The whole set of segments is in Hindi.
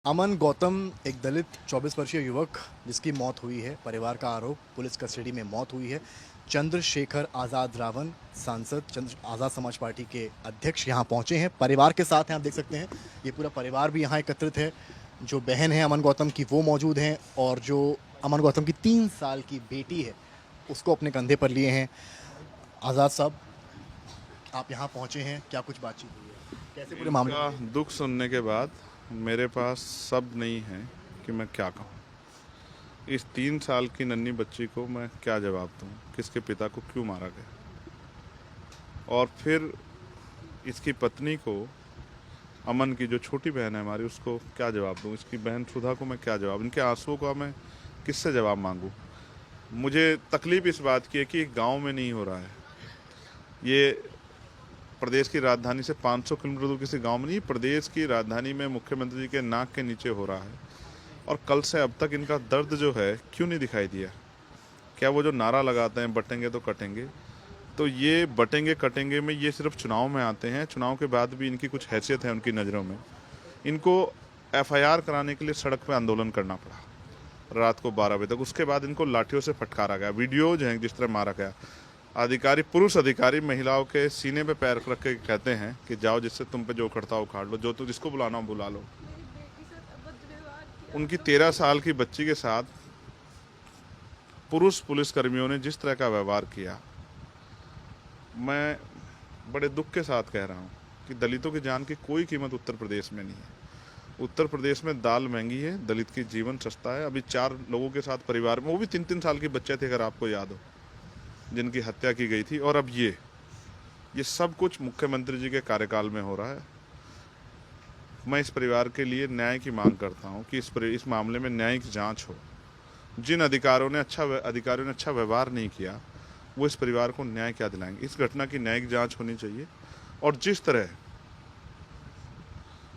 अमन गौतम एक दलित 24 वर्षीय युवक जिसकी मौत हुई है। परिवार का आरोप, पुलिस कस्टडी में मौत हुई है। चंद्रशेखर आज़ाद रावण सांसद चंद्र आज़ाद समाज पार्टी के अध्यक्ष यहाँ पहुँचे हैं, परिवार के साथ हैं। आप देख सकते हैं ये पूरा परिवार भी यहाँ एकत्रित है। जो बहन है अमन गौतम की वो मौजूद हैं, और जो अमन गौतम की 3 साल की बेटी है उसको अपने कंधे पर लिए हैं। आज़ाद साहब, आप यहाँ पहुँचे हैं, क्या कुछ बातचीत हुई है, कैसे पूरे मामले इनका को देख? दुख सुनने के बाद मेरे पास सब नहीं है कि मैं क्या कहूँ। इस 3 साल की नन्ही बच्ची को मैं क्या जवाब दूँ, किसके पिता को क्यों मारा गया, और फिर इसकी पत्नी को, अमन की जो छोटी बहन है हमारी, उसको क्या जवाब दूँ, इसकी बहन सुधा को मैं क्या जवाब, इनके आंसुओं का मैं किससे जवाब मांगूँ। मुझे तकलीफ़ इस बात की है कि गांव में नहीं हो रहा है ये, प्रदेश की राजधानी से 500 किलोमीटर दूर किसी गांव में नहीं, प्रदेश की राजधानी में मुख्यमंत्री जी के नाक के नीचे हो रहा है। और कल से अब तक इनका दर्द जो है क्यों नहीं दिखाई दिया। क्या वो जो नारा लगाते हैं बटेंगे तो कटेंगे, तो ये बटेंगे कटेंगे में ये सिर्फ चुनाव में आते हैं। चुनाव के बाद भी इनकी कुछ हैसियत है उनकी नज़रों में। इनको एफआईआर कराने के लिए सड़क पे आंदोलन करना पड़ा रात को 12 बजे तक। उसके बाद इनको लाठियों से फटकारा गया, वीडियोज हैं जिस तरह मारा गया। अधिकारी, पुरुष अधिकारी महिलाओं के सीने पे पैर रख के कहते हैं कि जाओ, जिससे तुम पे जो उखड़ता उखाड़ लो, जो तो जिसको बुलाना हो बुला लो। उनकी 13 साल की बच्ची के साथ पुरुष पुलिसकर्मियों ने जिस तरह का व्यवहार किया, मैं बड़े दुख के साथ कह रहा हूँ कि दलितों की जान की कोई कीमत उत्तर प्रदेश में नहीं है। उत्तर प्रदेश में दाल महंगी है, दलित की जीवन सस्ता है। अभी 4 लोगों के साथ परिवार में, वो भी 3-3 साल के बच्चे थे, अगर आपको याद हो, जिनकी हत्या की गई थी। और अब ये सब कुछ मुख्यमंत्री जी के कार्यकाल में हो रहा है। मैं इस परिवार के लिए न्याय की मांग करता हूं कि इस मामले में न्यायिक जांच हो। जिन अधिकारियों ने अच्छा व्यवहार नहीं किया, वो इस परिवार को न्याय क्या दिलाएंगे। इस घटना की न्यायिक जांच होनी चाहिए। और जिस तरह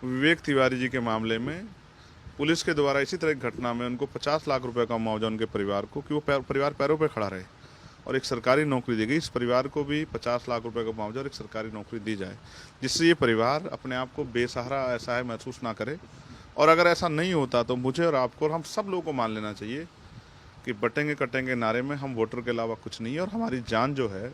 विवेक तिवारी जी के मामले में पुलिस के द्वारा इसी तरह की घटना में उनको 50 लाख रुपए का मुआवजा उनके परिवार को, कि वो परिवार पैरों पर खड़ा रहे और एक सरकारी नौकरी दी गई, इस परिवार को भी 50 लाख रुपए का मुआवजा और एक सरकारी नौकरी दी जाए, जिससे ये परिवार अपने आप को बेसहारा असहाय महसूस ना करे। और अगर ऐसा नहीं होता तो मुझे और आपको और हम सब लोगों को मान लेना चाहिए कि बटेंगे कटेंगे नारे में हम वोटर के अलावा कुछ नहीं है, और हमारी जान जो है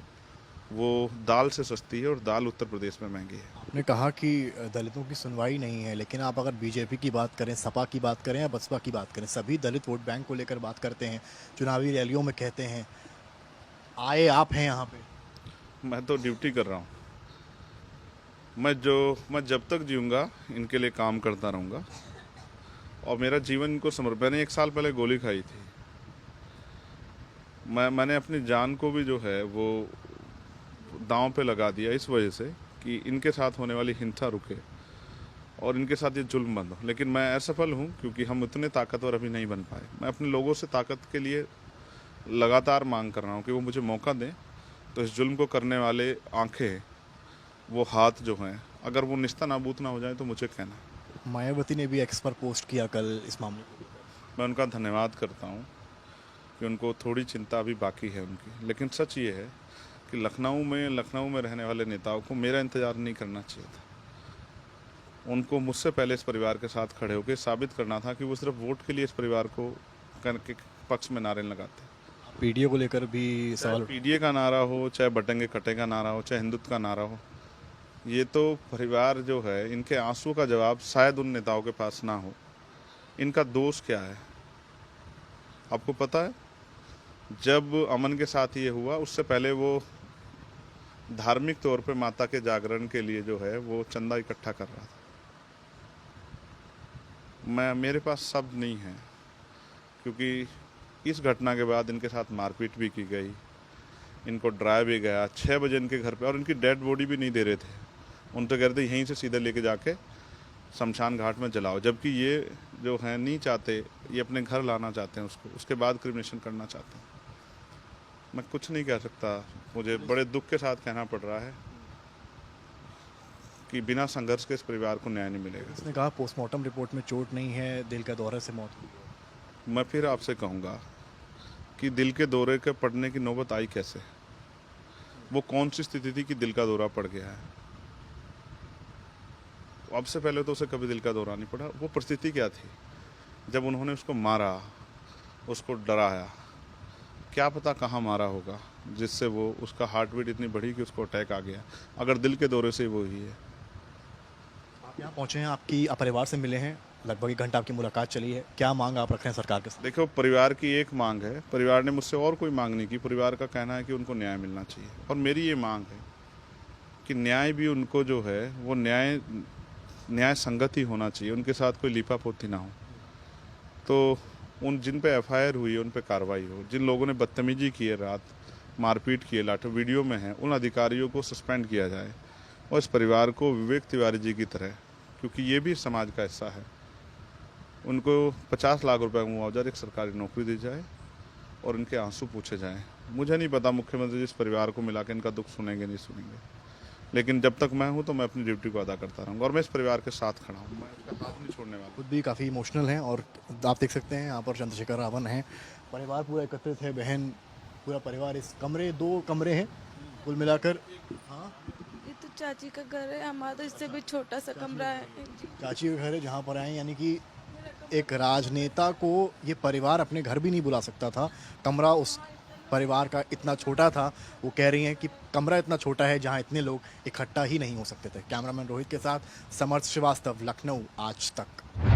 वो दाल से सस्ती है, और दाल उत्तर प्रदेश में महंगी है। आपने कहा कि दलितों की सुनवाई नहीं है, लेकिन आप अगर बीजेपी की बात करें, सपा की बात करें या बसपा की बात करें, सभी दलित वोट बैंक को लेकर बात करते हैं, चुनावी रैलियों में कहते हैं। आए आप हैं यहाँ पे। मैं तो ड्यूटी कर रहा हूँ। मैं जब तक जीऊँगा इनके लिए काम करता रहूँगा, और मेरा जीवन इनको मैंने 1 साल पहले गोली खाई थी। मैंने अपनी जान को भी जो है वो दांव पे लगा दिया, इस वजह से कि इनके साथ होने वाली हिंसा रुके और इनके साथ ये जुल्म बंद हो। लेकिन मैं असफल हूँ क्योंकि हम उतने ताकतवर अभी नहीं बन पाए। मैं अपने लोगों से ताकत के लिए लगातार मांग कर रहा हूँ कि वो मुझे मौका दें, तो इस जुल्म को करने वाले आंखें, वो हाथ जो हैं, अगर वो निस्ता नाबूद ना हो जाए तो मुझे कहना। मायावती ने भी एक्स पर पोस्ट किया कल इस मामले को लेकर। मैं उनका धन्यवाद करता हूँ कि उनको थोड़ी चिंता अभी बाकी है उनकी। लेकिन सच ये है कि लखनऊ में रहने वाले नेताओं को मेरा इंतज़ार नहीं करना चाहिए था। उनको मुझसे पहले इस परिवार के साथ खड़े होकर साबित करना था कि वो सिर्फ वोट के लिए इस परिवार को के पक्ष में नारे लगाते। पीडीए को लेकर भी चाहे सवाल। पीडीए का नारा हो, चाहे बटेंगे कटे का नारा हो, चाहे हिंदुत्व का नारा हो, ये तो परिवार जो है, इनके आंसू का जवाब शायद उन नेताओं के पास ना हो। इनका दोष क्या है आपको पता है? जब अमन के साथ ये हुआ, उससे पहले वो धार्मिक तौर पे माता के जागरण के लिए जो है वो चंदा इकट्ठा कर रहा था। मेरे पास शब्द नहीं है, क्योंकि इस घटना के बाद इनके साथ मारपीट भी की गई, इनको डराया भी गया। 6 बजे इनके घर पे, और इनकी डेड बॉडी भी नहीं दे रहे थे। उन तो कह रहे थे यहीं से सीधे लेके जाके शमशान घाट में जलाओ, जबकि ये जो है नहीं चाहते, ये अपने घर लाना चाहते हैं उसको, उसके बाद क्रिमिनेशन करना चाहते हैं। मैं कुछ नहीं कह सकता, मुझे बड़े दुख के साथ कहना पड़ रहा है कि बिना संघर्ष के इस परिवार को न्याय नहीं मिलेगा। उसने कहा पोस्टमार्टम रिपोर्ट में चोट नहीं है, दिल का दौरे से मौत हुई है। मैं फिर आपसे कहूँगा कि दिल के दौरे के पड़ने की नौबत आई कैसे? वो कौन सी स्थिति थी कि दिल का दौरा पड़ गया है? अब से पहले तो उसे कभी दिल का दौरा नहीं पड़ा। वो परिस्थिति क्या थी जब उन्होंने उसको मारा, उसको डराया, क्या पता कहाँ मारा होगा जिससे वो उसका हार्ट बीट इतनी बढ़ी कि उसको अटैक आ गया। अगर दिल के दौरे से वो ही है। आप यहाँ पहुँचे हैं, आपकी आप परिवार से मिले हैं, लगभग 1 घंटा आपकी मुलाकात चली है, क्या मांग आप रख रहे हैं सरकार के साथ? देखो, परिवार की एक मांग है, परिवार ने मुझसे और कोई मांग नहीं की। परिवार का कहना है कि उनको न्याय मिलना चाहिए और मेरी ये मांग है कि न्याय भी उनको जो है वो न्याय संगत ही होना चाहिए, उनके साथ कोई लीपापोती ना हो। तो उन जिन पे एफआईआर हुई है उन पे कार्रवाई हो। जिन लोगों ने बदतमीजी की है, रात मारपीट की है, लाठो वीडियो में है, उन अधिकारियों को सस्पेंड किया जाए और इस परिवार को विवेक तिवारी जी की तरह, क्योंकि ये भी समाज का हिस्सा है, उनको 50 लाख रुपए मुआवजा, एक सरकारी नौकरी दी जाए और इनके आंसू पूछे जाएं। मुझे नहीं पता मुख्यमंत्री जी इस परिवार को मिला के इनका दुख सुनेंगे नहीं सुनेंगे, लेकिन जब तक मैं हूं तो मैं अपनी ड्यूटी को अदा करता रहूँगा और मैं इस परिवार के साथ खड़ा हूँ। मैं इसका हाथ नहीं छोड़ने वाला। खुद भी काफ़ी इमोशनल हैं और आप देख सकते हैं यहाँ पर चंद्रशेखर रावण हैं, परिवार पूरा एकत्रित है, बहन, पूरा परिवार इस कमरे, 2 कमरे हैं कुल मिलाकर। हाँ, ये तो चाची का घर है, हमारा तो इससे भी छोटा सा कमरा है जी। चाची का घर है जहाँ पर आए, यानी कि एक राजनेता को ये परिवार अपने घर भी नहीं बुला सकता था। कमरा उस परिवार का इतना छोटा था, वो कह रही हैं कि कमरा इतना छोटा है जहाँ इतने लोग इकट्ठा ही नहीं हो सकते थे। कैमरामैन रोहित के साथ समर्थ श्रीवास्तव, लखनऊ आज तक।